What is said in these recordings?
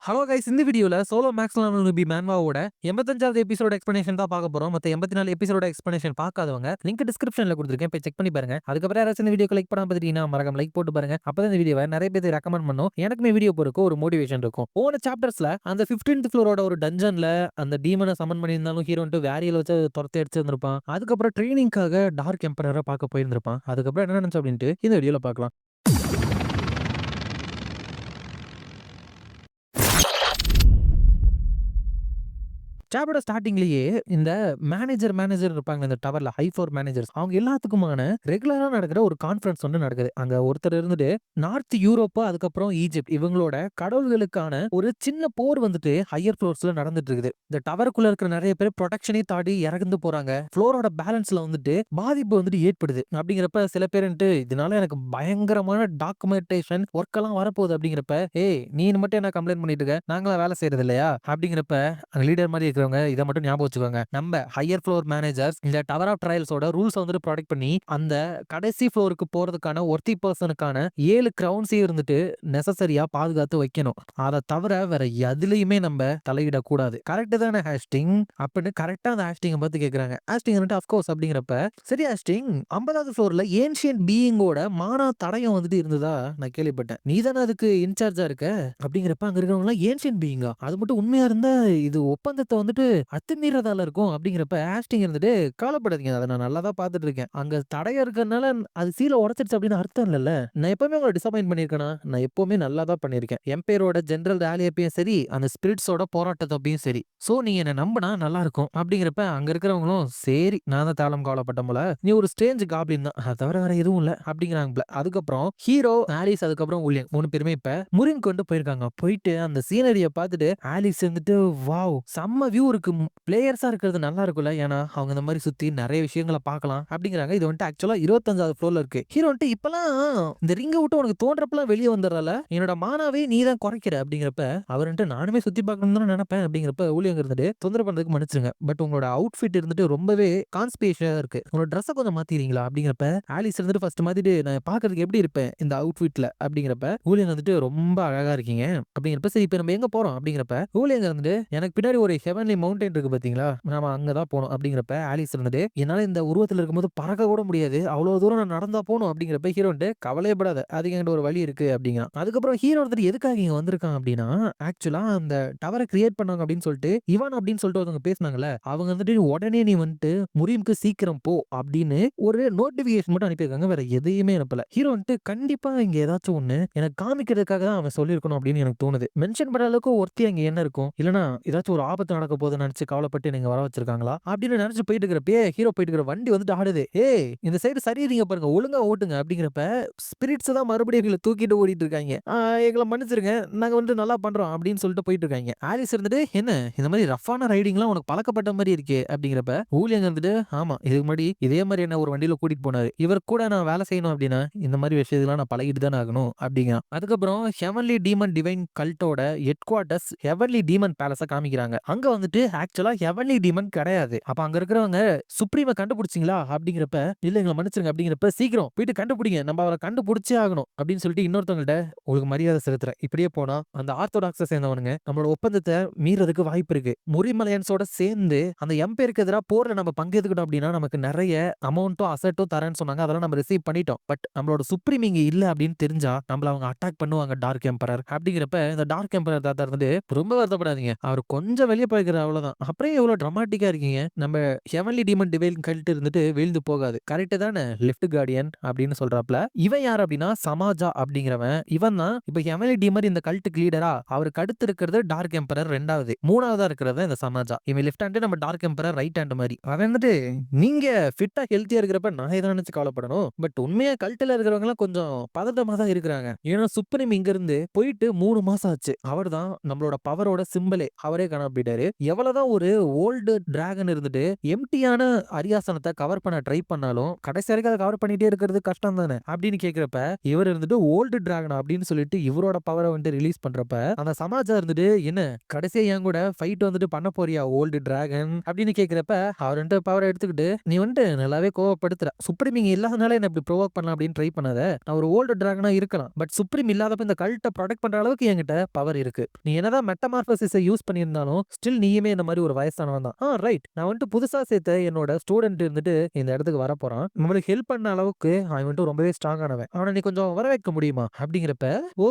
Hello guys, இந்த வீடியோல solo மேக்ஸ்லாம் நூபி மேன்வாவோட 85வது episode explanation தான் பார்க்க போறோம். மத்த 84 எபிசோட எக்ஸ்பிளனேஷன் பார்க்காதவங்க லிங்க் டிஸ்கிரிப்ஷன்ல கொடுத்துருக்கேன், போய் செக் பண்ணி பாருங்க. அதுக்கப்புறம் யாராச்சும் இந்த வீடியோக்கு லைக் பண்ணாம பார்த்துட்டீங்கன்னா மறக்காம லைக் போட்டு பாருங்க. அப்பதான் இந்த வீடியோவை நிறைய பேர் ரெக்கமெண்ட் பண்ணும், எனக்குமே வீடியோ போறதுக்கு ஒரு மோட்டிவேஷன் இருக்கும். போன சாப்டர்ஸ்ல அந்த 15th ஃப்ளோரோட ஒரு டஞ்சன்ல அந்த டீமனை சமன் பண்ணியிருந்தாலும் ஹீரோ வந்துட்டு வேரியல் வச்சு துரத்தி அடிச்சு இருந்திருப்பான். அதுக்கப்புறம் ட்ரைனிங்காக டார்க் எம்பரரை பார்க்க போயிருந்திருப்பான். அதுக்கப்புறம் என்ன நினைச்சு அப்படின்ட்டு இந்த வீடியோல பார்க்கலாம். சாப்டரோட ஸ்டார்டிங்லயே இந்த மேனேஜர் இருப்பாங்க இந்த டவர்ல, ஹை ஃப்ளோர் மேனேஜர்ஸ், அவங்க எல்லாத்துக்குமான ரெகுலரா நடக்கிற ஒரு கான்ஃபரன்ஸ் ஒன்று நடக்குது. அங்க ஒருத்தர் இருந்துட்டு நார்த் யூரோப், அதுக்கப்புறம் ஈஜிப்ட், இவங்களோட கடவுள்களுக்கான ஒரு சின்ன போர் வந்துட்டு ஹையர் ஃப்ளோர்ஸ்ல நடந்துட்டு இருக்குது. இந்த டவருக்குள்ள இருக்கிற நிறைய பேர் ப்ரொடெக்ஷனே தாண்டி இறந்து போறாங்க. ஃப்ளோரோட பேலன்ஸ்ல வந்துட்டு பாதிப்பு வந்துட்டு ஏற்படுது. அப்படிங்கிறப்ப சில பேருன்ட்டு இதனால எனக்கு பயங்கரமான டாக்குமெண்டேஷன் ஒர்க் எல்லாம் வரப்போகுது. அப்படிங்கிறப்ப ஏய், நீ மட்டும் என்ன கம்ப்ளைண்ட் பண்ணிட்டு இருக்க, நாங்களா வேலை செய்யறது இல்லையா? அப்படிங்கிறப்ப லீடர் மாதிரி இதை மட்டும் ஞாபகம் வச்சுக்கோங்க. நம்ம ஹையர் ஃப்ளோர் மேனேஜர்ஸ் இந்த டவர் ஆஃப் ட்ரையல்ஸோட ரூல்ஸ் வந்துட்டு ப்ரொடெக்ட் பண்ணி அந்த கடைசி ஃப்ளோருக்கு போறதுக்கான ஒர்த்தி பர்சனுக்கான 7 கிரவுன்ஸையும் இருந்துட்டு நெசசரியா பாதுகாத்து வைக்கணும். அதை தவிர வேற எதுலயுமே நம்ம தலையிடக்கூடாது. கரெக்ட் தானே ஹேஸ்டிங் அப்படின்னு கரெக்டா அந்த ஹேஸ்டிங்கை பார்த்து கேட்கறாங்க. ஹேஸ்டிங் வந்துட்டு அஃப்கோர்ஸ் அப்படிங்கிறப்ப சரி ஹேஸ்டிங், 50வது ஃப்ளோர்ல ஏன்ஷியன்ட் பீயிங்கோட மானா தடயம் வந்துட்டு இருந்ததா நான் கேள்விப்பட்டேன். நீ தானே அதுக்கு இன்சார்ஜா இருக்க? அப்படிங்கிறப்ப அங்க இருக்கிறவங்க ஏன்ஷியன்ட் பீயிங்கா, அது மட்டும் உண்மையா இருந்தா இது ஒப்பந்தத்தை வந்துட்டு அத்துமீறதால இருக்கும். அப்படிங்கிறப்ப ஹேஸ்டிங் இருந்துட்டு கவலைப்படாதீங்க, அதை நான் நல்லா தான் பார்த்துட்டு இருக்கேன். அங்க தடையா இருக்கறனால அது சீலை உடைச்சிருச்சு அப்படின்னு அர்த்தம் இல்லைல்ல. நான் எப்பவுமே உங்களை டிசப்பாயிண்ட் பண்ணியிருக்கேனா? நான் எப்பவுமே நல்லா தான் பண்ணியிருக்கேன். எம்பையரோட ஜெனரல் ரேலியப்பையும் சரி, அந்த ஸ்பிரிட்ஸோட போராட்டத்தையும் சரி. சோ நீங்க என்ன நம்பினா நல்லா இருக்கும். அப்படிங்கிறப்ப அங்க இருக்கிறவங்களும் சரி, நான் தான் தாளம் கவலைப்பட்ட போல, நீ ஒரு ஸ்ட்ரேஞ்ச் காப்ளின் தான், அதை தவிர வேற எதுவும் இல்ல அப்படிங்கிறாங்க. அதுக்கப்புறம் ஹீரோ, ஆலிஸ், அதுக்கப்புறம் உல்லியன் 3 பேருமே இப்ப முரின் கொண்டு போயிருக்காங்க. போயிட்டு அந்த சீனரியை பார்த்துட்டு ஆலிஸ் இருந்துட்டு வாவ் செம்ம வியூ இருக்கு, பிளேயர்ஸா இருக்கிறது நல்லா இருக்கும்ல, ஏன்னா அவங்க இந்த மாதிரி சுத்தி நிறைய விஷயங்களை பார்க்கலாம் அப்படிங்கிறாங்க. இது வந்துட்டு ஆக்சுவலா 25வது ஃப்ளோர்ல இருக்கு. ஹீரோ வந்துட்டு இப்பெல்லாம் இந்த ரிங்க விட்டு உனக்கு தோன்றப்பெல்லாம் வெளியே வந்துடுறல, என்னோட மானாவே நீ தான் குறைக்கிற. அப்படிங்கிறப்ப அவர் வந்துட்டு நானுமே சுத்தி பார்க்கணும்னு தான் நினைப்பேன். அப்படிங்கிறப்ப ஊழியங்க இருந்துட்டு தொந்தரவு பண்ணதுக்கு மன்னிச்சிருங்க, பட் உங்களோட அவுட்ஃபிட் இருந்துட்டு ரொம்பவே கான்ஸ்பிரேஷனா இருக்கு, உங்களோட ட்ரெஸ்ஸை கொஞ்சம் மாத்திரீங்களா? அப்படிங்கிறப்ப ஆலிஸ் இருந்துட்டு ஃபர்ஸ்ட் மாத்திட்டு நான் பாக்குறதுக்கு எப்படி இருப்பேன் இந்த அவுட்ஃபிட்ல? அப்படிங்கிறப்ப ஊழியங்க வந்துட்டு ரொம்ப அழகா இருக்கீங்க. அப்படிங்கிறப்ப சரி, இப்ப நம்ம எங்க போறோம்? அப்படிங்கிறப்ப ஊழியங்க இருந்துட்டு எனக்கு பின்னாடி ஒரு ஹெவன்லி மவுண்டன் இருக்கு பாத்தீங்களா, நாம அங்கதான் போகணும். அப்படிங்கிறப்ப ஆலிஸ் இருந்துட்டு என்னால இந்த உருவத்துல இருக்கும்போது பறக்க கூட முடியாது, அவ்வளவு தூரம் நான் நடந்தா போகணும். அப்படிங்கிறப்ப ஹீரோ கவலையப்படாத, அதுக்கு என்கிட்ட ஒரு வழி இருக்கு அப்படிங்க. அதுக்கப்புறம் ஹீரோ வந்துட்டு எதுக்காக இங்க வந்திருக்காங்க அப்படின்னா, ஆக்சுவலா அந்த டவரை கிரியேட் பண்ணாங்க அப்படின்னு சொல்லிட்டு இவான் அப்படின்னு சொல்லிட்டு ஒருத்தவங்க பேசினாங்கல்ல, அவங்க வந்துட்டு உடனே நீ வந்துட்டு முரீமுக்கு சீக்கிரம் போ அப்படின்னு ஒரு நோட்டிபிகேஷன் மட்டும் அனுப்பியிருக்காங்க, வேற எதையுமே அனுப்பல. ஹீரோ வந்துட்டு கண்டிப்பா இங்க ஏதாச்சும் ஒண்ணு எனக்கு காமிக்கிறதுக்காக தான் அவன் சொல்லியிருக்கணும் அப்படின்னு எனக்கு தோணுது. மென்ஷன் பண்ற அளவுக்கு ஒர்த்தி அங்க என்ன இருக்கும், இல்லனா ஏதாச்சும் ஒரு ஆபத்து நடக்க போகுதுன்னு நினைச்சு கவலைப்பட்டு நீங்க வர வச்சிருக்காங்களா அப்படின்னு நினைச்சு போயிட்டு இருக்கிறப்பே ஹீரோ போயிட்டு இருக்கிற வண்டி வந்துட்டு ஆடுது. ஏய், இந்த சைடு சரியிறீங்க பாருங்க, ஒழுங்கா ஓட்டுங்க. அப்படிங்கிறப்ப ஸ்பிரிட்ஸ் தான் மறுபடியும் எங்களை தூக்கிட்டு ஓடிட்டு இருக்காங்க. எங்களை மன்னிச்சிருங்க, நாங்க வந்து நல்லா பண்றோம் அப்படின்னு சொல்லிட்டு போயிட்டு இருக்காங்க. ஆலிஸ் இருந்துட்டு என்ன இந்த மாதிரி ரஃபான ரைடிங்லாம் உனக்கு பழக்கப்பட்ட மாதிரி இருக்கே? அப்படிங்கிறப்ப ஊழியங்க இருந்துட்டு ஆமா, இதுக்கு முன்னாடி இதே மாதிரி என்ன ஒரு வண்டியில கூட்டிட்டு போனாரு, இவர் கூட நான் வேலை செய்யணும் அப்படின்னா இந்த மாதிரி விஷயத்தெல்லாம் நான் பழகிட்டு தானே ஆகணும் அப்படிங்க. அதுக்கப்புறம் ஹெவன்லி டீமன் டிவைன் கல்ட்டோட ஹெட் குவார்ட்டர்ஸ் ஹெவன்லி டீமன் பேலஸ காமிக்கிறாங்க. அங்க வந்துட்டு ஆக்சுவலா ஹெவன்லி டீமன் கிடையாது. அப்ப அங்க இருக்கிறவங்க சுப்ரீம கண்டுபிடிச்சிங்களா? அப்படிங்கிறப்ப இல்ல, எங்களை மன்னிச்சிருங்க. அப்படிங்கிறப்ப சீக்கிரம் போயிட்டு கண்டுபிடிங்க, நம்ம அவரை கண்டுபிடிச்சே ஆகணும் அப்படின்னு சொல்லிட்டு இன்னொருத்தவங்கள்ட்ட உங்களுக்கு மரியாதை செலுத்துறேன், இப்படியே போனா அந்த ஆர்த்தோடாக்ஸை சேர்ந்தவனுங்க நம்மளோட ஒப்பந்தத்தை மீறதுக்கு வாய்ப்பு இருக்கு. முரிமலையன்ஸோட சேர்ந்து அந்த எம்பையருக்கு எதிராக போர்ல நம்ம பங்கேற்றுக்கிட்டோம் அப்படின்னா நமக்கு நிறைய அமௌண்ட்டும் அசட்டும் தரேன்னு சொன்னாங்க, அதெல்லாம் நம்ம ரிசீவ் பண்ணிட்டோம். பட் நம்மளோட சுப்ரீம் இங்க இல்ல அப்படின்னு தெரிஞ்சா நம்மள அவங்க அட்டாக் பண்ணுவாங்க, டார்க் எம்பரர். அப்படிங்கிறப்ப இந்த டார்க் எம்பரர் தாத்தா இருந்துட்டு ரொம்ப வருத்தப்படாதீங்க, அவர் கொஞ்சம் வெளியே போய்க்கிற அவ்வளவுதான், அப்படியே எவ்வளவு டிராமாட்டிக்கா இருக்கீங்க, நம்ம ஹெவன்லி டீமன் டிவைன் கல்ட் இருந்துட்டு வீழ்ந்து போகாது, கரெக்ட் தானே லெஃப்ட் கார்டியன் அப்படின்னு சொல்றாப்ல. இவன் யார் அப்படின்னா சமாஜா அப்படிங்கிறவன். இவன் தான் இப்ப ஹெவன்லி டீமன் இந்த கல்ட்டுக்கு லீடரா. அவருக்கு அடுத்து இருக்கிறது டார்க் எம்பரர், ரெண்டாவது. மூணாவதா இருக்கிறது இந்த சமாஜா. இவன் லெஃப்ட் ஹேண்ட், நம்ம டார்க் எம்பரர் ரைட் ஹேண்ட் மாதிரி. அவன் வந்துட்டு நீங்க ஃபிட்டா ஹெல்த்தியா இருக்கிறப்ப நான் இதை நினைச்சு கவலைப்படணும், பட் உண்மையா கல்ட்டுல இருக்கிறவங்க எல்லாம் கொஞ்சம் பதட்டமா தான் இருக்கிறாங்க. ஏன்னா சுப்ரீம் இங்க இருந்து போயிட்டு 3 மாசம் ஆச்சு. அவர் தான் நம்மளோட பவரோட சிம்பலே, அவரே காணாம போயிட்டாரு. எவ்வளவுதான் ஒரு ஓல்டு டிராகன் இருந்துட்டு எம்ப்டியான அரியாசனத்த கவர் பண்ண ட்ரை பண்ணாலும் கடைசி வரைக்கும் அத கவர் பண்ணிட்டே இருக்கிறது கஷ்டம் தானே அப்படின்னு கேக்குறப்ப, இவர் இருந்துட்டு ஓல்டு டிராகன் அப்படின்னு சொல்லிட்டு இவரோட பவர வந்துட்டு ரிலீஸ் பண்றப்ப, அந்த சமாஜா இருந்துட்டு என்ன கடைசியா என் கூட ஃபைட் வந்துட்டு பண்ண போறியா ஓல்டு டிராகன் அப்படின்னு கேக்குறப்ப, அவர் வந்துட்டு பவரை எடுத்துக்கிட்டு நீ வந்துட்டு நல்லாவே கோவப்படுத்துற. சுப்ரீம் இங்க இல்லாதனால என்ன இப்படி ப்ரோவோக் பண்ணலாம் அப்படின்னு ட்ரை பண்ணாத. நான் ஒரு ஓல்டு டிராகனா இருக்கலாம். பட் சுப்ரீம் இல்லாதப்ப இந்த கல்ட்ட ப்ரொடெக்ட் பண்ற அளவுக்கு என்கிட்ட பவர் இருக்கு. நீ என்னதான் மெட்டமார்பசிஸ யூஸ் பண்ணியிருந்தாலும் ஸ்டில் நீயுமே இந்த மாதிரி ஒரு வயசானவன் தான். ரைட். நான் வந்துட்டு புதுசா சேர்த்த என்னோட ஸ்டூடெண்ட் இருந்துட்டு இந்த இடத்துக்கு வர போறான். நம்மளுக்கு ஹெல்ப் பண்ண அளவுக்கு அவன் வந்துட்டு ரொம்பவே ஸ்ட்ராங்கானவன். அவனை நீ கொஞ்சம் வர வைக்க முடியுமா அப்படிங்கிறப்ப, ஓ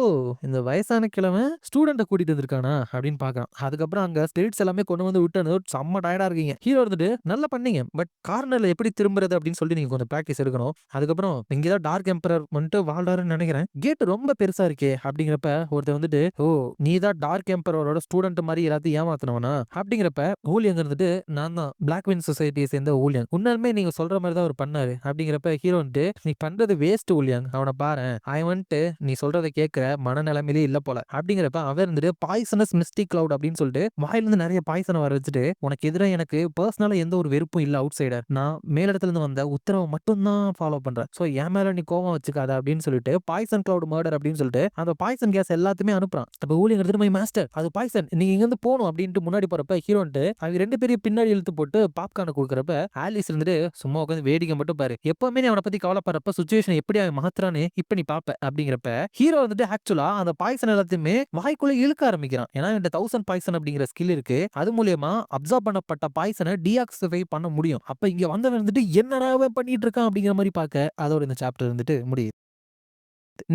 இந்த வயசான கிழவன் ஸ்டூடெண்ட கூட்டிட்டு வந்திருக்கானா அப்படின்னு பாக்குறான். அதுக்கப்புறம் அங்க ஸ்பிரிட்ஸ் எல்லாமே கொண்டு வந்து விட்டு செம்ம டயர்டா இருக்கீங்க. ஹீரோ இருந்துட்டு நல்லா பண்ணீங்க. பட் கார்னர்ல எப்படி திரும்புறது அப்படின்னு சொல்லி நீங்க கொஞ்சம் பிராக்டிஸ் எடுக்கணும். அதுக்கப்புறம் இங்கதான் டார்க் எம்பரர் வந்துட்டு வாழ்றாருன்னு நினைக்கிறேன். கேட் ரொம்ப பெருசா இருக்கே அப்படிங்கிறப்ப ஒருத்தர் வந்துட்டு, ஓ நீ தான் டார்க் எம்பரரோட ஸ்டூடெண்ட் மாதிரி எல்லாத்தையும் ஏமாத்தினவனா அப்படிங்கிறப்ப, ஊலியங்க இருந்துட்டு நான் தான் பிளாக் வின் சொசைட்டியை சேர்ந்த ஊழியன். உண்மையுமே நீங்க சொல்ற மாதிரி தான் அவர் பண்ணாரு அப்படிங்கிறப்ப, ஹீரோ வந்துட்டு நீ பண்றது வேஸ்ட் ஊழியன். அவனை பாரு அவன் வந்துட்டு நீ சொல்றதை கேட்கிற மனநிலைமையிலே இல்ல போல அப்படிங்கிறப்ப, அவர் இருந்துட்டு பாய்சனஸ் மிஸ்டிக் கிளவுட் அப்படின்னு சொல்லிட்டு வாயிலிருந்து நிறைய பாய்சனை வர வச்சுட்டு, உனக்கு எதிராக எனக்கு பர்சனலா எந்த ஒரு வெறுப்பும் இல்ல அவுட் சைடர். நான் மேலிடத்துல இருந்து வந்த உத்தரவை மட்டும் தான் ஃபாலோ பண்றேன். சோ என் மேல நீ கோவம் வச்சுக்காத அப்படின்னு சொல்லிட்டு பாய்சன் கிளவுட் மர்டர் அப்படின்னு சொல்லிட்டு அந்த பாய்சன் கேஸ் எல்லாத்தையுமே அனுப்புறான். அப்ப ஊழியர் திரும்ப மாஸ்டர் அது பாய்சன் நீங்க இங்க இருந்து போகணும் அப்படின்ட்டு முன்னாடி போறப்ப, ஹீரோன்ட்டு அவங்க ரெண்டு பேரும் பின்னாடி இழுத்து போட்டு பாப்கார்ன் கொடுக்குறப்ப, ஆலிஸ் இருந்துட்டு சும்மா உட்காந்து வேடிக்கை மட்டும் பாரு. எப்பவுமே நீ அவனை பத்தி கவலைப்படுறப்ப சுச்சுவேஷன் எப்படி அவன் மாத்துறான்னு இப்ப நீ பாப்ப அப்படிங்கிறப்ப, ஹீரோ வந்துட்டு ஆக்சுவலா அந்த பாய்சன் எல்லாத்தையுமே வாய்க்குள்ள இழுக்க ஆரம்பிக்கிறான். ஏன்னா இந்த 1000 பாய்சன் அப்படிங்கிற ஸ்கில் இருக்கு. அது மூலியமா அப்சர்வ் பண்ணப்பட்ட பாய்சனை டீஆக்சிஃபை பண்ண முடியும். அப்ப இங்க வந்தவன் வந்துட்டு என்னடா பண்ணிட்டு இருக்கான் அப்படிங்கிற மாதிரி பார்க்க அதோட இந்த சாப்டர் இருந்துட்டு முடியுது.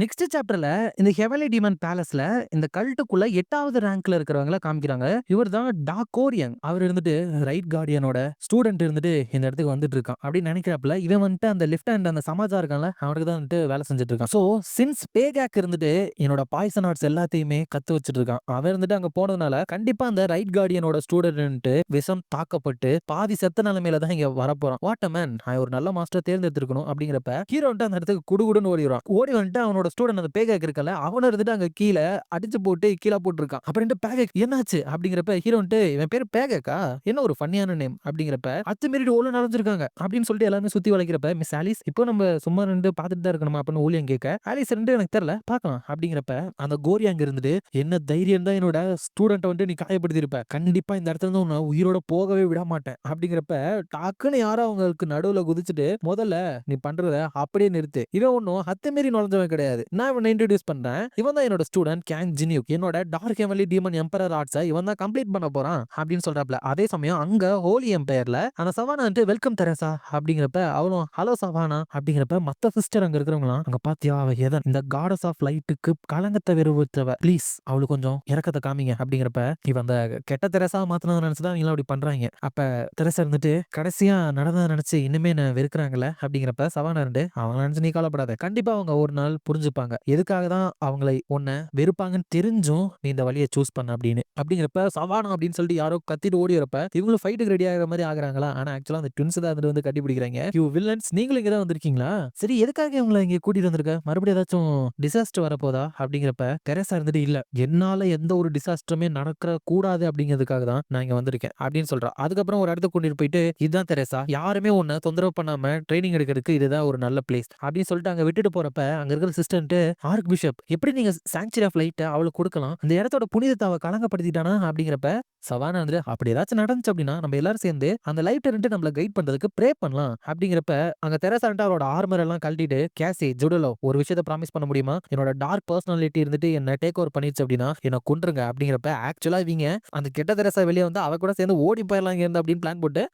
நெக்ஸ்ட் சாப்டர்ல இந்த ஹெவன்லி டீமன் பேலஸ்ல இந்த கல்ட்டுக்குள்ள 8வது ரேங்க்ல இருக்கிறவங்கள காமிக்கிறாங்க. இவர் தான் டாக்கோரியன். அவர் இருந்துட்டு ரைட் கார்டியனோட ஸ்டூடெண்ட் இருந்துட்டு இந்த இடத்துக்கு வந்துட்டு இருக்கான் அப்படின்னு நினைக்கிறப்பல, இவன் வந்துட்டு அந்த லெஃப்ட் ஹேண்ட் அந்த சமாஜா இருக்கான்ல அவனுக்கு தான் வந்துட்டு வேலை செஞ்சுட்டு இருக்கான். சோ சின்ஸ் பேகேக் இருந்துட்டு என்னோட பாய்சன் ஆர்ட்ஸ் எல்லாத்தையுமே கத்து வச்சுட்டு இருக்கான். அவன் இருந்துட்டு அங்க போனதுனால கண்டிப்பா அந்த ரைட் கார்டியனோட ஸ்டூடெண்ட் விஷம் தாக்கப்பட்டு பாதி செத்த நிலைமையில தான் இங்க வரப்போறான். வாட் அ மேன், ஒரு நல்ல மாஸ்டர் தேர்ந்தெடுத்திருக்கணும் அப்படிங்கிறப்ப, ஹீரோ வந்துட்டு அந்த இடத்துக்கு குடுகுடுன்னு ஓடி வந்துட்டு அவனோட ஸ்டூடெண்ட் அந்த பேகேக் இருக்கல அவன இருந்துட்டு அங்க கீழ அடிச்சு போட்டு கீழ போட்டுருக்கான். அப்புறம் பேகேக் என்னாச்சு அப்படிங்கிறப்ப, ஹீரோ வந்துட்டு இவன் பேரு பேகேக்கா என்ன ஒரு ஃபன்னியான நேம் அப்படிங்கிறப்ப, அத்துமீறி ஒழுங்கு நடந்திருக்காங்க அப்படின்னு சொல்லிட்டு எல்லாரும் சுத்தி வளைக்கிறப்ப, மிஸ் ஆலிஸ் இப்போ நம்ம சும்மா நின்று பார்த்துட்டு தான் இருக்கணுமா அப்படின்னு ஊழியம் கேட்க, ஆலிஸ் எனக்கு தெரியல பார்க்கலாம் அப்படிங்கிறப்ப, அந்த கோரியாங்க இருந்துட்டு என்ன தைரியம் தான் என்னோட ஸ்டூடெண்ட் வந்து நீ காயப்படுத்தி இருப்ப, கண்டிப்பா இந்த இடத்துல இருந்து உன்னை உயிரோட போகவே விட மாட்டேன் அப்படிங்கிறப்ப, டக்குன்னு யாரோ அவங்களுக்கு நடுவுல குதிச்சுட்டு முதல்ல நீ பண்றத அப்படியே நிறுத்து. இவன் ஒன்னும் அத்துமீறி நுழைஞ்சவன் கிடையாது. நான் இவனை இன்ட்ரோடியூஸ் பண்றேன். இவன் தான் என்னோட ஸ்டூடெண்ட் கேங் ஜினியூக். என்னோட டார்க் ஹெவன்லி டீமன் எம்பரர் ஆர்ட்ஸை இவன் தான் கம்ப்ளீட் பண்ண போறான் அப்படின்னு சொல்றாப்ல. அதே சமயம் அங்க ஹோலி எம்பையர்ல அந்த சவானா வெல்கம் தெரசா அப்படிங்கிறப்ப, அவளும் ஹலோ சவானா அப்படிங்கிறப்ப, மத்த சிஸ்டர் அங்க இருக்கிறவங்களாம் அங்க பாத்தியா அவ எதன் இந்த காடஸ் ஆஃப் லைட்டுக்கு கலங்கத்தை விரும்புறவ, ப்ளீஸ் அவளுக்கு கொஞ்சம் இறக்கத்தை காமிங்க அப்படிங்கிறப்ப, இவன் அந்த கெட்ட தெரசா மாத்தினதை நினைச்சுதான் நீங்க அப்படி பண்றாங்க. அப்ப தெரசா இருந்துட்டு கடைசியா நடந்ததை நினைச்சு இன்னுமே என்ன வெறுக்கிறாங்கல்ல அப்படிங்கிறப்ப, சவானா இருந்து அவங்க நினைச்சு நீ கவலைப்படாத, கண்டிப்பா அவங்க ஒரு நாள் புரிஞ்சுப்பாங்க எதுக்காக தான் அவங்களை உன்னை வெறுப்பாங்கன்னு தெரிஞ்சும் நீ இந்த வழியை சூஸ் பண்ண அப்படின்னு. அப்படிங்கிறப்ப சவானா அப்படின்னு சொல்லிட்டு யாரோ கத்திட்டு ஓடி வரப்ப, இவங்களும் ஃபைட்டுக்கு ரெடி ஆகிற மாதிரி ஆகுறாங்களா. ஆனா ஆக்சுவலா அந்த ட்வின்ஸ் தான் வந்து கட்டி பிடிக்கிறாங்க. யூ வில்லன்ஸ் நீங்களும் இங்க தான் வந்திருக்கீங்களா, சரி எதுக்காக இவங்களை இங்க கூட்டிட்டு வந்திருக்க, மறுபடியும் ஏதாச்சும் டிசாஸ்டர் வரப்போதா அப்படிங்கிறப்ப, தெரசா இருந்துட்டு இல்ல என்னால எந்த ஒரு டிசாஸ்டருமே நடக்கிற கூடாது அப்படிங்கிறதுக்காக தான் நான் இங்க வந்திருக்கேன் அப்படின்னு சொல்றா. அதுக்கப்புறம் ஒரு இடத்துக்கு கூட்டிட்டு போயிட்டு, இதுதான் தெரசா யாருமே உன்னை தொந்தரவு பண்ணாம ட்ரைனிங் எடுக்கிறதுக்கு இதுதான் ஒரு நல்ல பிளேஸ் அப்படின்னு சொல்லிட்டு அங்க விட்டுட்டு போறப்ப, அங்க இருக்கிற சிஸ்டன்ட் ஆர்க் பிஷப் எப்படி நீங்க சாங்சுரி ஆஃப் லைட் அவளுக்கு கொடுக்கலாம், இந்த இடத்தோட புனிதத்தை அவ கலங்கப்படுத்திட்டானா அப்படிங்கிறப்ப, சவானா வந்து அப்படி ஏதாச்சும் நடந்துச்சு அப்படின்னா நம்ம எல்லாரும் சேர்ந்து அந்த லைட் இருந்து நம்மள கைட் பண்றதுக்கு ப்ரே பண்ணலாம் அப்படிங்கிறப்ப, அங்க தெரசா அவரோட ஆர்மர் எல்லாம் கழட்டிட்டு, கேசி ஜுடலோ ஒரு விஷயத்தை ப்ராமிஸ் பண்ண முடியுமா, என்னோட டார்க் பர்சனாலிட்டி இருந்துட்டு என்ன டேக் ஓவர் பண்ணிச்சு அப்படின்னா என்ன கொன்றுங்க அப்படிங்கிறப்ப, ஆக்சுவலா இவங்க அந்த கெட்ட தெரசா வெளியே வந்து அவ கூட சேர்ந்து ஓடி போயிடலாம் இருந்து அப்படின்னு பிளான் போட்டு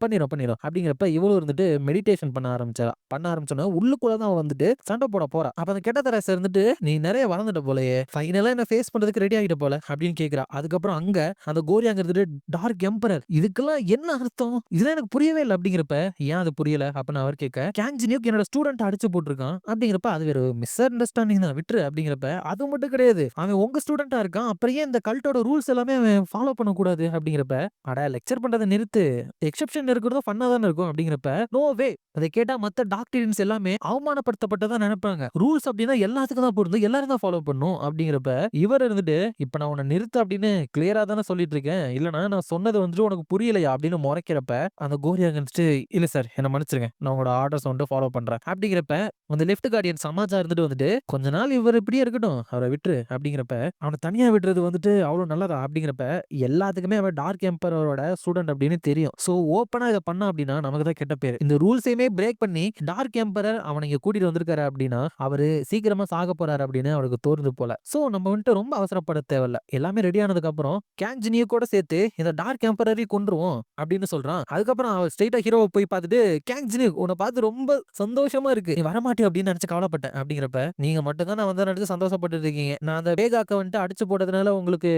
பண்ணிடும் அப்படிங்கிறப்ப, இவ்வளவு இருந்துட்டு மெடிடேஷன் பண்ண ஆரம்பிச்சோன்னா உள்ளுக்குள்ளதான் அவன் வந்துட்டு சண்டை போட போறா. அப்ப அந்த கெட்ட தெரசா இருந்துட்டு நீ நிறைய வளர்ந்துட்ட போலயே, ஃபைனலா என்ன ஃபேஸ் பண்றதுக்கு ரெடி ஆகிட்ட போல அப்படின்னு கேக்குறா. அதுக்கப்புறம் அங்க அந்த கோரியாங்க இருந்துட்டு டார்க் எம்பரர் இதுக்கெல்லாம் என்ன அர்த்தம், இதெல்லாம் எனக்கு புரியவே இல்லை அப்படிங்கிறப்ப, ஏன் அது புரியல அப்படின்னு அவர் கேட்க, கேங் ஜினியூக் என்னோட ஸ்டூடெண்ட் அடிச்சு போட்டிருக்கான் அப்படிங்கிறப்ப, அது வேற மிஸ் அண்டர்ஸ்டாண்டிங் தான் விட்டுரு அப்படிங்கிறப்ப, அது மட்டும் கிடையாது அவன் உங்க ஸ்டூடெண்டா இருக்கான், அப்புறம் ஏன் இந்த கல்ட்டோட ரூல்ஸ் எல்லாமே அவன் ஃபாலோ பண்ணக்கூடாது அப்படிங்கிறப்ப, அட லெக்சர் பண்றதை நிறுத்து, எக்ஸெப்ஷன் இருக்கிறதும் ஃபன்னா தானே இருக்கும் அப்படிங்கிறப்ப, நோ வே அதை கேட்டா மத்த டாக்டரின்ஸ் எல்லாமே அவமானப்படுத்தப்பட்டதா நினைப்பாங்க, ரூல்ஸ் ரூல்ஸ் அப்படின்னா எல்லாத்துக்கும் தான் பொருந்தும், எல்லாரும் தான் ஃபாலோ பண்ணணும் அப்படிங்கிறப்ப இவர் இருந்துட்டு இப்ப நான் உன்னை நிறுத்து அப்படின்னு கிளியரா தானே சொல்லிட்டு இருக்கேன், இல்லனா நான் சொன்னது வந்துட்டு உனக்கு புரியலையா அப்படின்னு முறைக்கிறப்ப அந்த கோரியா இருந்துட்டு இல்ல சார் என்ன மன்னிச்சிருங்க, நான் உங்களோட ஆர்டர்ஸ் வந்துட்டு ஃபாலோ பண்றேன் அப்படிங்கிறப்ப அந்த லெஃப்ட் கார்டியன் சமாஜா இருந்துட்டு வந்துட்டு கொஞ்ச நாள் இவர் இப்படியே இருக்கட்டும் அவரை விட்டுரு அப்படிங்கிறப்ப அவனை தனியா விடுறது வந்துட்டு அவ்வளவு நல்லதா அப்படிங்கிறப்ப எல்லாத்துக்குமே அவன் டார்க் எம்பரரோட ஸ்டூடெண்ட் அப்படின்னு தெரியும். சோ ஓப்பனா இதை பண்ணா அப்படின்னா நமக்கு தான் கெட்ட பேர். இந்த ரூல்ஸையுமே பிரேக் பண்ணி டார்க் எம்பரர் அவனை இங்க கூட்டிட்டு வந்திருக்காரு அப்படின்னா அவரு சீக்கிரமா சாக போறாரு அப்படின்னு அவருக்கு தோணுது போல. சோ நம்ம வந்துட்டு ரொம்ப அவசரப்பட தேவையில்ல. எல்லாமே ரெடி ஆனதுக்கு அப்புறம் கேங் ஜினியை கூட சேர்த்து இந்த டார்க் எம்பரரை கொன்றுவோம் அப்படின்னு சொல்றான். அதுக்கப்புறம் அவன் ஸ்ட்ரெயிட்டா ஹீரோவை போய் பார்த்துட்டு கேங் ஜினி உன்னை பார்த்து ரொம்ப சந்தோஷமா இருக்கு, நீ வரமாட்டி அப்படின்னு நினைச்சு கவலைப்பட்டேன் அப்படிங்கிறப்ப நீங்க மட்டும் தான் நான் வந்து நினைச்சு சந்தோஷப்பட்டு இருக்கீங்க, நான் அந்த வேகாக்க வந்துட்டு அடிச்சு போட்டதுனால உங்களுக்கு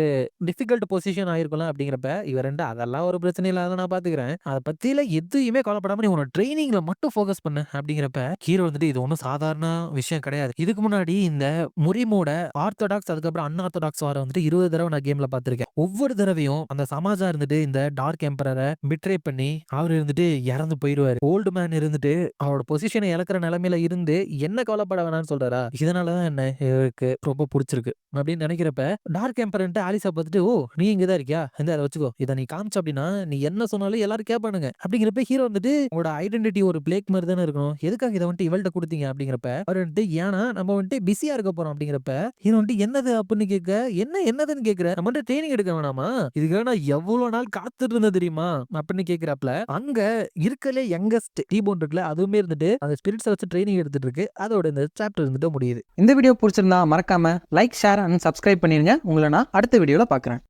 டிஃபிகல்ட் பொசிஷன் ஆயிருக்கலாம் அப்படிங்கிறப்ப இவர் ரெண்டு அதெல்லாம் ஒரு பிரச்சனை இல்லாத நான் பாத்துக்கிறேன், அதை பத்தியில எதுவுமே கவலைப்படாம நீ உன ட்ரைனிங்ல மட்டும் ஃபோக்கஸ் பண்ணு அப்படிங்கிறப்ப ஹீரோ வந்துட்டு இது ஒன்றும் சாதாரண விஷயம் கிடையாது. இதுக்கு முன்னாடி இந்த முரிமோட ஆர்த்தடாக்ஸ் அதுக்கப்புறம் அன்ஆர்த்தடாக்ஸ் வார வந்துட்டு 20 தடவை நான் கேம்ல பாத்திருக்கேன். ஒவ்வொரு தடவையும் அந்த சமாஜா இருந்துட்டு இந்த டார்க் எம்பரரை பிட்ரே பண்ணி அவர் இருந்துட்டு இறந்து போயிருவாரு. ஓல்டு மேன் இருந்துட்டு அவரோட பொசிஷனை இழக்கிற நிலைமையில இருந்து என்ன கவலைப்பட வேணாம்னு சொல்றாரா, இதனாலதான் என்ன இவருக்கு ரொம்ப பிடிச்சிருக்கு அப்படின்னு நினைக்கிறப்ப டார்க் எம்பரன்ட்டு ஆலிசா பார்த்துட்டு ஓ நீ இங்கதான் இருக்கியா, இந்த அதை வச்சுக்கோ, இதை நீ காமிச்ச அப்படின்னா நீ என்ன சொன்னாலும் எல்லாரும் கேட்பானுங்க அப்படிங்கிறப்ப ஹீரோ வந்துட்டு உங்களோட ஐடென்டிட்டி ஒரு பிளேக் மாதிரி தானே இருக்கணும், எதுக்காக இதை வந்துட்டு இவள்கிட்ட கொடுத்தீங்க அப்படிங்கிறப்ப அவர் வந்துட்டு ஏன்னா நம்ம வந்துட்டு பிஸியா இருக்க போறோம் அப்படிங்கிறப்ப ஹீரோ வந்துட்டு என்னது அப்படின்னு கேட்க என்னதுன்னு கேட்கிற, நம்ம வந்துட்டு ட்ரைனிங் எடுக்க வேணாமா, இதுக்காக நான் எவ்வளவு நாள் காத்துட்டு இருந்தேன் தெரியுமா அப்படின்னு கேட்கிறாப்ல. அங்க இருக்கலே யங்கஸ்ட் டீபோன் இருக்குல்ல அதுவுமே இருந்துட்டு அந்த ஸ்பிரிட்ஸை வச்சு ட்ரைனிங் எடுத்துட்டு இருக்கு. அதோட இந்த சாப்டர் இருந்துட்டு முடியுது. இந்த வீடியோ பிடிச்சிருந்தா மறக்காம லைக் ஷேர் அண்ட் சப்ஸ்கிரைப் பண்ணிருங்க. உங்களை நான் அடுத்த வீடியோல பாக்குறேன்.